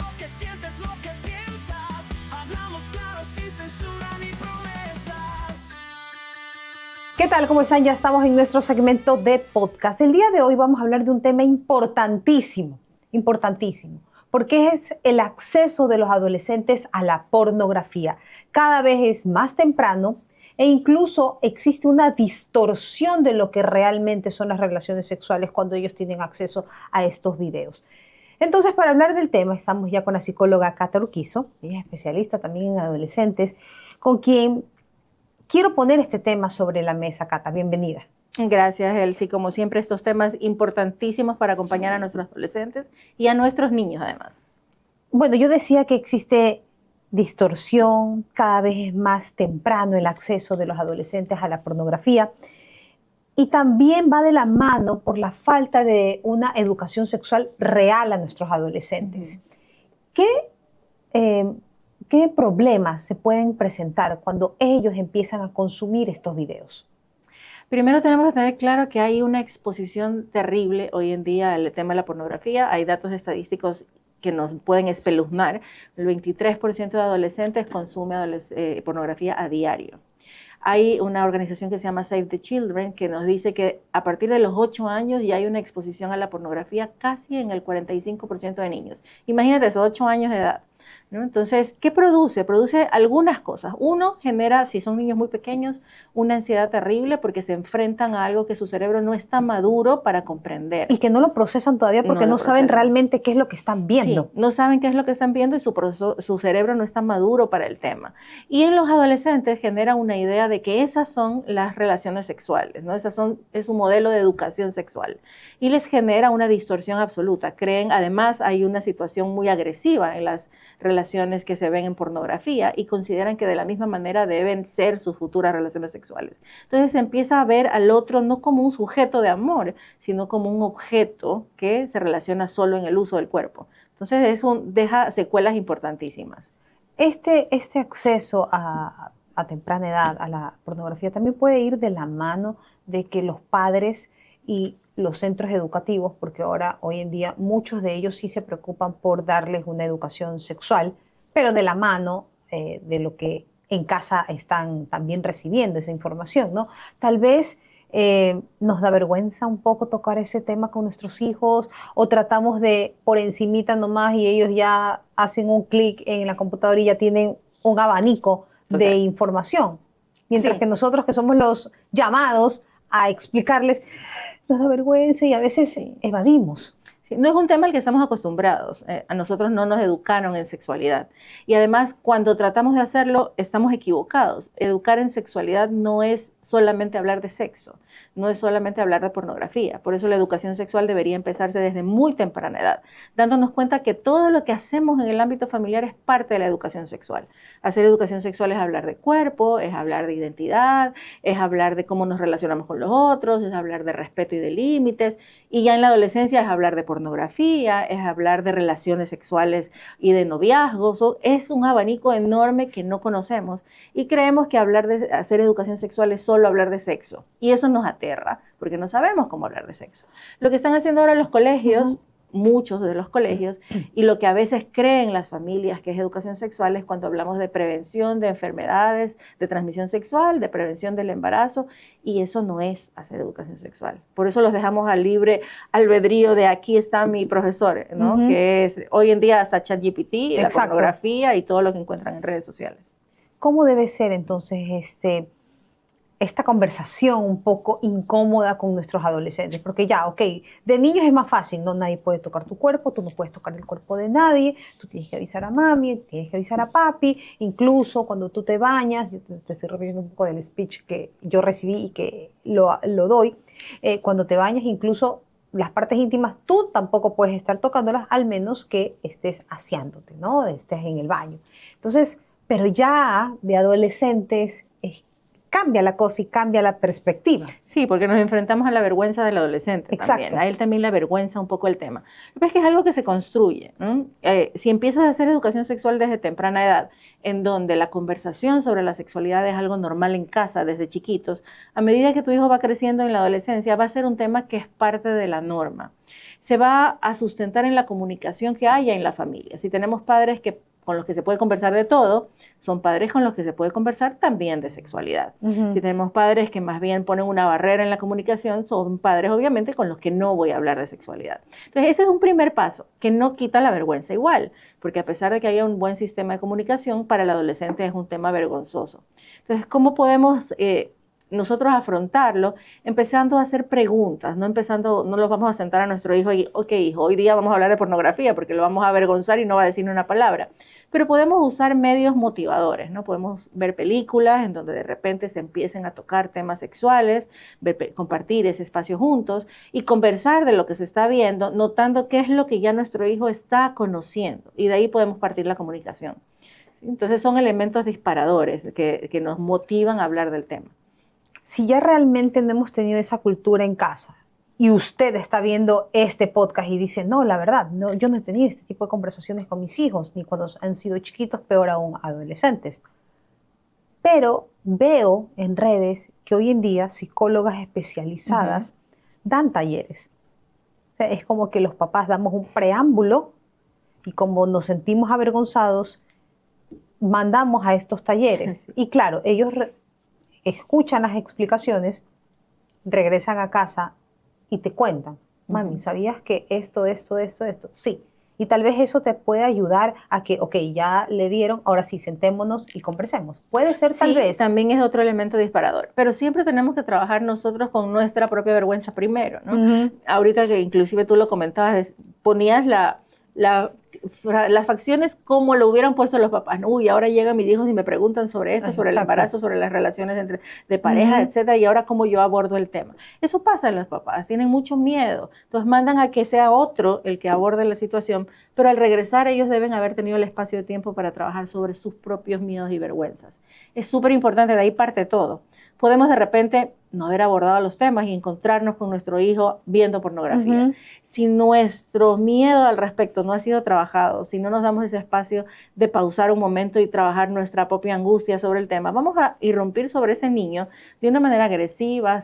lo que sientes, lo que piensas. Hablamos claro, sin censura ni promesas. ¿Qué tal? ¿Cómo están? Ya estamos en nuestro segmento de podcast. El día de hoy vamos a hablar de un tema importantísimo, porque es el acceso de los adolescentes a la pornografía. Cada vez es más temprano e incluso existe una distorsión de lo que realmente son las relaciones sexuales cuando ellos tienen acceso a estos videos. Entonces, para hablar del tema, estamos ya con la psicóloga Cata Urquizo, ella es especialista también en adolescentes, con quien quiero poner este tema sobre la mesa. Cata, bienvenida. Gracias, Elsie. Como siempre, estos temas importantísimos para acompañar a nuestros adolescentes y a nuestros niños, además. Bueno, yo decía que existe distorsión, cada vez es más temprano el acceso de los adolescentes a la pornografía y también va de la mano por la falta de una educación sexual real a nuestros adolescentes. ¿Qué problemas se pueden presentar cuando ellos empiezan a consumir estos videos? Primero tenemos que tener claro que hay una exposición terrible hoy en día al tema de la pornografía. Hay datos estadísticos que nos pueden espeluznar. El 23% de adolescentes consume pornografía a diario. Hay una organización que se llama Save the Children que nos dice que a partir de los 8 años ya hay una exposición a la pornografía casi en el 45% de niños. Imagínate esos 8 años de edad, ¿no? Entonces, ¿qué produce? Produce algunas cosas. Uno, genera, si son niños muy pequeños, una ansiedad terrible porque se enfrentan a algo que su cerebro no está maduro para comprender. Y que no lo procesan todavía porque no saben realmente qué es lo que están viendo. Sí, no saben qué es lo que están viendo y su cerebro no está maduro para el tema. Y en los adolescentes genera una idea de que esas son las relaciones sexuales, ¿no? Es un modelo de educación sexual. Y les genera una distorsión absoluta. Creen, además, hay una situación muy agresiva en las relaciones que se ven en pornografía y consideran que de la misma manera deben ser sus futuras relaciones sexuales. Entonces se empieza a ver al otro no como un sujeto de amor, sino como un objeto que se relaciona solo en el uso del cuerpo. Entonces deja secuelas importantísimas. Este acceso a temprana edad a la pornografía también puede ir de la mano de que los padres y los centros educativos, porque hoy en día muchos de ellos sí se preocupan por darles una educación sexual, pero de la mano de lo que en casa están también recibiendo esa información, ¿no? Tal vez nos da vergüenza un poco tocar ese tema con nuestros hijos o tratamos de por encimita nomás y ellos ya hacen un clic en la computadora y ya tienen un abanico de información. Mientras que nosotros que somos los llamados a explicarles, nos da vergüenza y a veces evadimos. Sí, no es un tema al que estamos acostumbrados. A nosotros no nos educaron en sexualidad. Y además, cuando tratamos de hacerlo, estamos equivocados. Educar en sexualidad no es solamente hablar de sexo, no es solamente hablar de pornografía. Por eso la educación sexual debería empezarse desde muy temprana edad, dándonos cuenta que todo lo que hacemos en el ámbito familiar es parte de la educación sexual. Hacer educación sexual es hablar de cuerpo, es hablar de identidad, es hablar de cómo nos relacionamos con los otros, es hablar de respeto y de límites. Y ya en la adolescencia es hablar de pornografía, es hablar de relaciones sexuales y de noviazgos. Es un abanico enorme que no conocemos y creemos que hablar de hacer educación sexual es solo hablar de sexo. Y eso nos aterra porque no sabemos cómo hablar de sexo. Lo que están haciendo ahora los colegios, muchos de los colegios, y lo que a veces creen las familias que es educación sexual es cuando hablamos de prevención de enfermedades de transmisión sexual, de prevención del embarazo, y eso no es hacer educación sexual. Por eso los dejamos al libre albedrío de aquí está mi profesor, ¿no? Que es hoy en día hasta ChatGPT, la pornografía y todo lo que encuentran en redes sociales. ¿Cómo debe ser entonces esta conversación un poco incómoda con nuestros adolescentes? Porque ya, de niños es más fácil, no, nadie puede tocar tu cuerpo, tú no puedes tocar el cuerpo de nadie, tú tienes que avisar a mami, tienes que avisar a papi, incluso cuando tú te bañas, yo te estoy repitiendo un poco del speech que yo recibí y que lo doy, cuando te bañas incluso las partes íntimas tú tampoco puedes estar tocándolas al menos que estés aseándote, ¿no? Estés en el baño. Entonces, pero ya de adolescentes cambia la cosa y cambia la perspectiva. Sí, porque nos enfrentamos a la vergüenza del adolescente. Exacto. También. A él también la vergüenza un poco el tema. Lo que pasa es que es algo que se construye, ¿no? Si empiezas a hacer educación sexual desde temprana edad, en donde la conversación sobre la sexualidad es algo normal en casa desde chiquitos, a medida que tu hijo va creciendo en la adolescencia, va a ser un tema que es parte de la norma. se va a sustentar en la comunicación que haya en la familia. Si tenemos padres con los que se puede conversar de todo, son padres con los que se puede conversar también de sexualidad. Si tenemos padres que más bien ponen una barrera en la comunicación, son padres obviamente con los que no voy a hablar de sexualidad. Entonces ese es un primer paso, que no quita la vergüenza igual, porque a pesar de que haya un buen sistema de comunicación, para el adolescente es un tema vergonzoso. Entonces, ¿cómo podemos nosotros afrontarlo? Empezando a hacer preguntas, no los vamos a sentar a nuestro hijo y, ok, hijo, hoy día vamos a hablar de pornografía porque lo vamos a avergonzar y no va a decir ni una palabra. Pero podemos usar medios motivadores, ¿no? Podemos ver películas en donde de repente se empiecen a tocar temas sexuales, compartir ese espacio juntos y conversar de lo que se está viendo, notando qué es lo que ya nuestro hijo está conociendo. Y de ahí podemos partir la comunicación. Entonces son elementos disparadores que nos motivan a hablar del tema. Si ya realmente no hemos tenido esa cultura en casa y usted está viendo este podcast y dice, no, la verdad, no, yo no he tenido este tipo de conversaciones con mis hijos, ni cuando han sido chiquitos, peor aún adolescentes. Pero veo en redes que hoy en día psicólogas especializadas dan talleres. O sea, es como que los papás damos un preámbulo y como nos sentimos avergonzados, mandamos a estos talleres. Y claro, ellos escuchan las explicaciones, regresan a casa y te cuentan, mami, ¿sabías que esto? Sí. Y tal vez eso te puede ayudar a que, ok, ya le dieron, ahora sí, sentémonos y conversemos. Puede ser tal vez. También es otro elemento disparador, pero siempre tenemos que trabajar nosotros con nuestra propia vergüenza primero, ¿no? Ahorita que inclusive tú lo comentabas, ponías las facciones como lo hubieran puesto los papás, ¿no? Uy, ahora llegan mis hijos y me preguntan sobre esto, sobre el embarazo, sobre las relaciones de pareja, etcétera, y ahora cómo yo abordo el tema. Eso pasa en los papás, tienen mucho miedo, entonces mandan a que sea otro el que aborde la situación, pero al regresar ellos deben haber tenido el espacio de tiempo para trabajar sobre sus propios miedos y vergüenzas. Es súper importante, de ahí parte todo. Podemos de repente no haber abordado los temas y encontrarnos con nuestro hijo viendo pornografía. Si nuestro miedo al respecto no ha sido trabajado, si no nos damos ese espacio de pausar un momento y trabajar nuestra propia angustia sobre el tema, vamos a irrumpir sobre ese niño de una manera agresiva,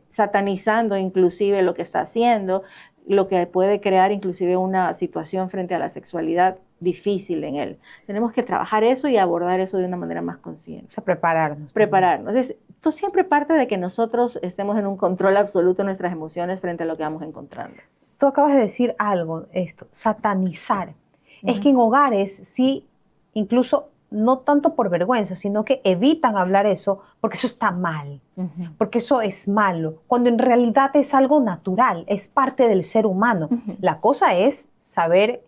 satanizando inclusive lo que está haciendo, lo que puede crear inclusive una situación frente a la sexualidad difícil en él. Tenemos que trabajar eso y abordar eso de una manera más consciente. O sea, prepararnos. Entonces, esto siempre parte de que nosotros estemos en un control absoluto de nuestras emociones frente a lo que vamos encontrando. Tú acabas de decir algo, satanizar. Es que en hogares sí, incluso no tanto por vergüenza, sino que evitan hablar eso porque eso está mal, porque eso es malo, cuando en realidad es algo natural, es parte del ser humano. La cosa es saber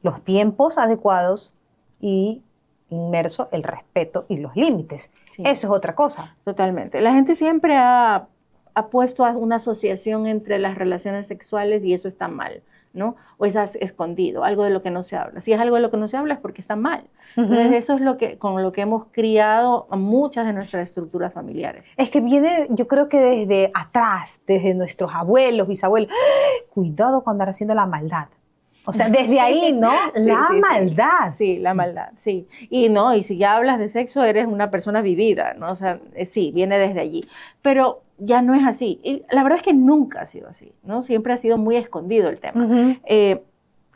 los tiempos adecuados y inmerso el respeto y los límites. Sí. Eso es otra cosa. Totalmente. La gente siempre ha puesto una asociación entre las relaciones sexuales y eso está mal, ¿no? O es escondido, algo de lo que no se habla. Si es algo de lo que no se habla es porque está mal. Entonces eso es con lo que hemos criado a muchas de nuestras estructuras familiares. Es que viene, yo creo que desde atrás, desde nuestros abuelos, bisabuelos. Cuidado con andar haciendo la maldad. O sea, desde ahí, ¿no? La maldad. Sí, la maldad, sí. Y si ya hablas de sexo, eres una persona vivida, ¿no? O sea, sí, viene desde allí. Pero ya no es así. Y la verdad es que nunca ha sido así, ¿no? Siempre ha sido muy escondido el tema.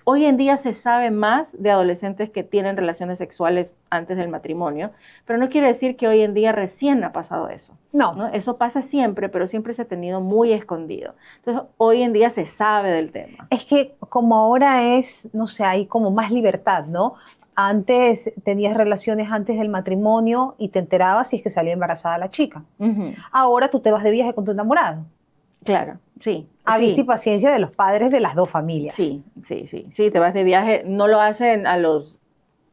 Hoy en día se sabe más de adolescentes que tienen relaciones sexuales antes del matrimonio, pero no quiere decir que hoy en día recién ha pasado eso. ¿No? Eso pasa siempre, pero siempre se ha tenido muy escondido. Entonces, hoy en día se sabe del tema. Es que como ahora es, no sé, hay como más libertad, ¿no? Antes tenías relaciones antes del matrimonio y te enterabas si es que salía embarazada la chica. Ahora tú te vas de viaje con tu enamorado. Claro, sí. A vista y paciencia de los padres de las dos familias. Sí, te vas de viaje, no lo hacen a los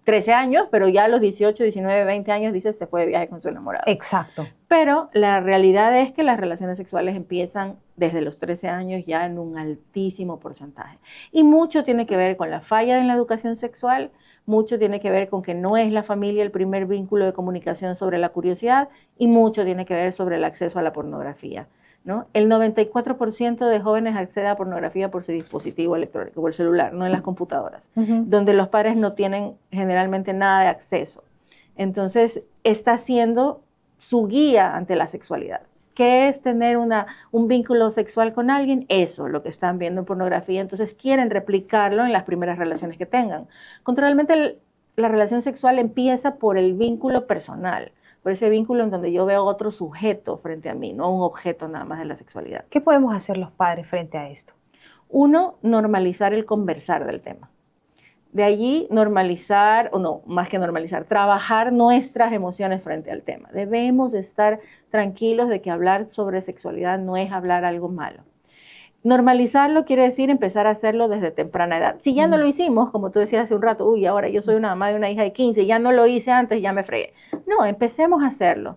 13 años, pero ya a los 18, 19, 20 años dices se fue de viaje con su enamorado. Exacto. Pero la realidad es que las relaciones sexuales empiezan desde los 13 años ya en un altísimo porcentaje. Y mucho tiene que ver con la falla en la educación sexual, mucho tiene que ver con que no es la familia el primer vínculo de comunicación sobre la curiosidad y mucho tiene que ver sobre el acceso a la pornografía, ¿no? El 94% de jóvenes accede a pornografía por su dispositivo electrónico, por el celular, no en las computadoras, donde los padres no tienen generalmente nada de acceso. Entonces, está siendo su guía ante la sexualidad, ¿Qué es tener un vínculo sexual con alguien? Eso, lo que están viendo en pornografía. Entonces quieren replicarlo en las primeras relaciones que tengan. Cuando realmente la relación sexual empieza por el vínculo personal, por ese vínculo en donde yo veo otro sujeto frente a mí, no un objeto nada más de la sexualidad. ¿Qué podemos hacer los padres frente a esto? Uno, normalizar el conversar del tema. De allí normalizar, o no, más que normalizar, trabajar nuestras emociones frente al tema. Debemos estar tranquilos de que hablar sobre sexualidad no es hablar algo malo. Normalizarlo quiere decir empezar a hacerlo desde temprana edad. Si ya no lo hicimos, como tú decías hace un rato, uy, ahora yo soy una mamá de una hija de 15, ya no lo hice antes, ya me fregué. No, empecemos a hacerlo.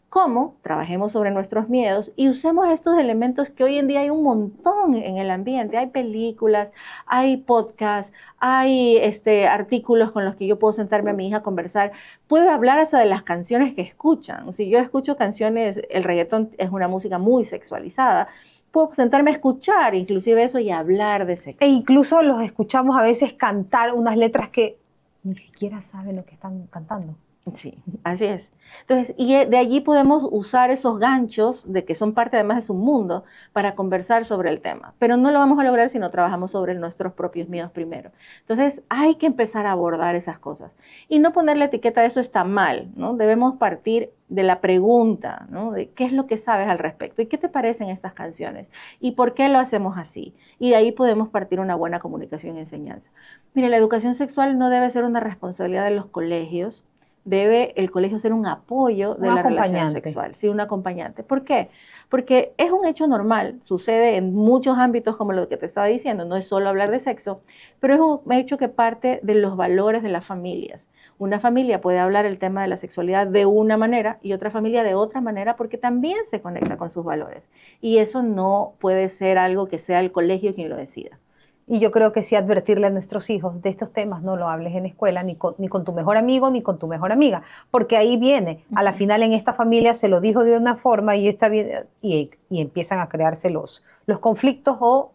¿Cómo? Trabajemos sobre nuestros miedos y usemos estos elementos que hoy en día hay un montón en el ambiente. Hay películas, hay podcasts, hay artículos con los que yo puedo sentarme a mi hija a conversar. Puedo hablar hasta de las canciones que escuchan. Si yo escucho canciones, el reggaetón es una música muy sexualizada. Puedo sentarme a escuchar inclusive eso y hablar de sexo. E incluso los escuchamos a veces cantar unas letras que ni siquiera saben lo que están cantando. Sí, así es. Entonces, y de allí podemos usar esos ganchos de que son parte además de su mundo para conversar sobre el tema. Pero no lo vamos a lograr si no trabajamos sobre nuestros propios miedos primero. Entonces, hay que empezar a abordar esas cosas y no ponerle etiqueta de eso está mal, ¿no? Debemos partir de la pregunta, ¿no? De qué es lo que sabes al respecto y qué te parecen estas canciones y por qué lo hacemos así. Y de ahí podemos partir una buena comunicación y enseñanza. Mire, la educación sexual no debe ser una responsabilidad de los colegios. Debe el colegio ser un apoyo de la relación sexual, sí, un acompañante. ¿Por qué? Porque es un hecho normal, sucede en muchos ámbitos como lo que te estaba diciendo, no es solo hablar de sexo, pero es un hecho que parte de los valores de las familias. Una familia puede hablar el tema de la sexualidad de una manera y otra familia de otra manera porque también se conecta con sus valores. Y eso no puede ser algo que sea el colegio quien lo decida. Y yo creo que sí advertirle a nuestros hijos de estos temas, no lo hables en escuela, ni con tu mejor amigo, ni con tu mejor amiga, porque ahí viene, a la final en esta familia se lo dijo de una forma y empiezan a crearse los conflictos o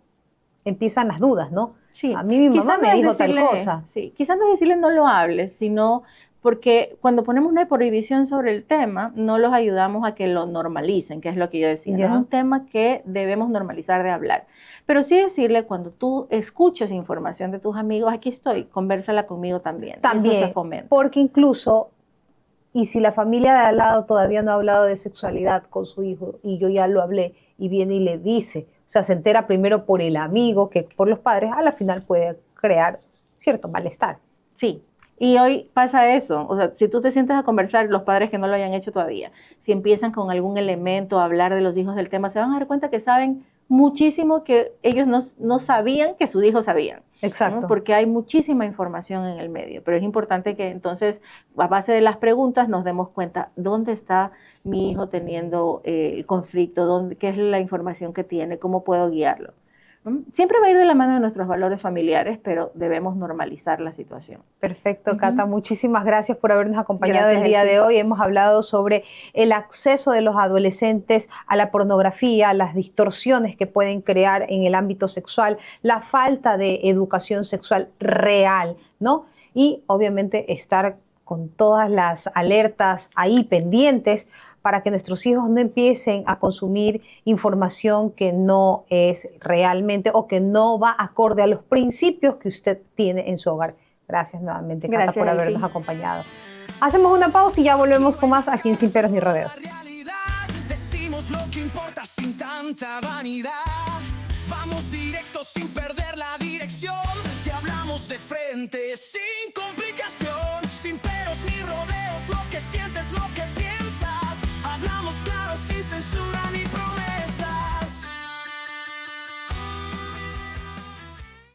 empiezan las dudas, ¿no? Sí. A mí mi mamá me dijo tal cosa. Sí, quizás no decirle no lo hables, sino porque cuando ponemos una prohibición sobre el tema, no los ayudamos a que lo normalicen, que es lo que yo decía. ¿No? Es un tema que debemos normalizar de hablar. Pero sí decirle, cuando tú escuches información de tus amigos, aquí estoy, convérsala conmigo también. También, eso se fomenta. Porque incluso, y si la familia de al lado todavía no ha hablado de sexualidad con su hijo, y yo ya lo hablé, y viene y le dice, o sea, se entera primero por el amigo que por los padres, a la final puede crear cierto malestar. Sí. Y hoy pasa eso, o sea, si tú te sientas a conversar, los padres que no lo hayan hecho todavía, si empiezan con algún elemento a hablar de los hijos del tema, se van a dar cuenta que saben muchísimo que ellos no sabían que sus hijos sabían. Exacto. ¿No? Porque hay muchísima información en el medio, pero es importante que entonces, a base de las preguntas, nos demos cuenta dónde está mi hijo teniendo el conflicto, qué es la información que tiene, cómo puedo guiarlo. Siempre va a ir de la mano de nuestros valores familiares, pero debemos normalizar la situación. Perfecto, Cata. Muchísimas gracias por habernos acompañado el día de hoy. Hemos hablado sobre el acceso de los adolescentes a la pornografía, las distorsiones que pueden crear en el ámbito sexual, la falta de educación sexual real, ¿no? Y obviamente estar con todas las alertas ahí pendientes para que nuestros hijos no empiecen a consumir información que no es realmente o que no va acorde a los principios que usted tiene en su hogar. Gracias nuevamente, Cata, por habernos acompañado. Hacemos una pausa y ya volvemos con más aquí en Sin Peros ni Rodeos. Decimos lo que importa sin tanta vanidad. Vamos directo sin perder la dirección. Te hablamos de frente sin